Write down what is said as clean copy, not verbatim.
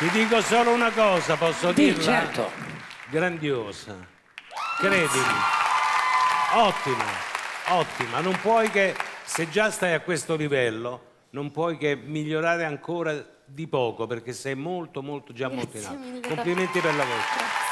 Ti dico solo una cosa, posso dirla? Certo. Grandiosa. Credimi. Ottima, ottima. Non puoi che, se già stai a questo livello, non puoi che migliorare ancora di poco, perché sei molto, molto, già molto in alto. Complimenti per la voce.